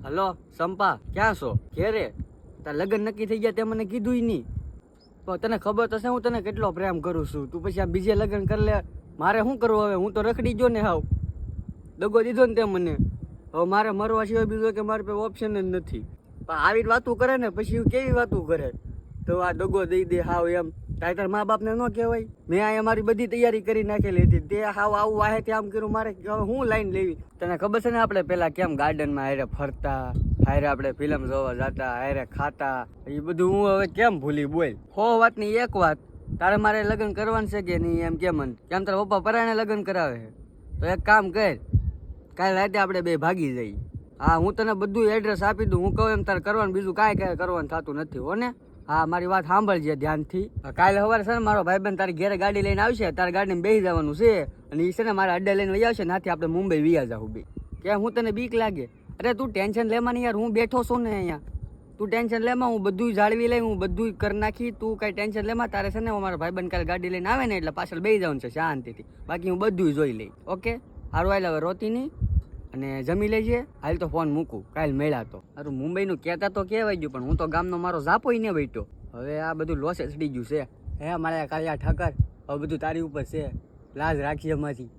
Hello સંપા, ક્યાં છો? ઘેરે? તાર લગ્ન નક્કી થઈ ગયા તે મને કીધું નહીં. તો તને ખબર તો છે હું તને કેટલો પ્રેમ કરું છું. તું પછી આ બીજે લગ્ન કરી લે. મારે શું કરવું હવે? હું તો રખડી ગયો ને હાવ. દગો દીધો ને તે મને. હવે મારે મરવા સિવાય બીજો કે મારી પાસે ઓપ્શન જ નથી. પણ આવી વાતું કરે ને પછી કેવી વાતું કરે તો આ દગો દઈ દે હાવ એમ. તાર મા બાપને ન કહેવાય? મેં અહીંયા મારી બધી તૈયારી કરી નાખેલી હતી. તે હાવ આવું વાહેથી આમ કર્યું. મારે હવે હું લાઈન લેવી? તને ખબર છે ને આપણે પેલા કેમ ગાર્ડનમાં હારે ફરતા, હારે આપણે ફિલ્મ જોવા જતા, હારે ખાતા, એ બધું હું હવે કેમ ભૂલી? બોલ. 100 વાતની એક વાત, તારે મારે લગ્ન કરવાનું છે કે નહીં એમ કેમ? કેમ તારા પપ્પા પરાણે લગ્ન કરાવે છે? તો એક કામ કર, કાલે રાતે આપણે બે ભાગી જઈએ. હા, હું તને બધું એડ્રેસ આપી દઉં. હું કહું એમ તારે કરવાનું, બીજું કાંઈ કરવાનું થતું નથી હો ને. હા, મારી વાત સાંભળજે ધ્યાનથી. કાલે સવારે છે ને મારો ભાઈબંધ તારી ઘરે ગાડી લઈને આવશે. તારે ગાડીમાં બેસી જવાનું છે અને એ છે ને મારા અડ્ડા લઈને વહી આવશે. નાથી આપણે મુંબઈ વ્યા જાવ બે. કેમ, હું તને બીક લાગે? અરે તું ટેન્શન લેમાં નહીં યાર, હું બેઠો છું ને અહીંયા. તું ટેન્શન લેમાં, હું બધું જાળવી લઈ, હું બધું કરી નાખી. તું કાંઈ ટેન્શન લેમાં. તારે છે ને મારા ભાઈબંધ કાલે ગાડી લઈને આવે ને એટલે પાછળ બેસી જવાનું છે શાંતિથી. બાકી હું બધું જોઈ લઈ. ઓકે? સારું, હાલ હવે રોતી નહીં અને જમી લેજે. હાલ તો ફોન મૂકું, કાલ મેળા તો. સારું, મુંબઈનું કહેતા તો કહેવાય ગયું, પણ હું તો ગામનો મારો ઝાપોય ને બેઠો. હવે આ બધું લોસે ચડી ગયું છે. હે મારા કાળિયા ઠાકર, હવે બધું તારી ઉપર છે. લાજ રાખી એમાંથી.